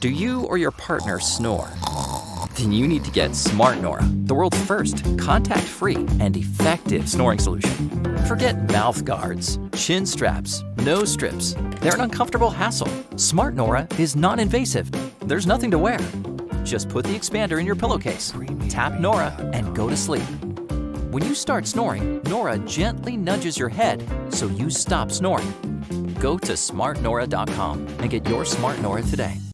Do you or your partner snore? Then you need to get Smart Nora, the world's first contact-free and effective snoring solution. Forget mouth guards, chin straps, nose strips. They're an uncomfortable hassle. Smart Nora is non-invasive. There's nothing to wear. Just put the expander in your pillowcase, tap Nora, and go to sleep. When you start snoring, Nora gently nudges your head so you stop snoring. Go to smartnora.com and get your Smart Nora today.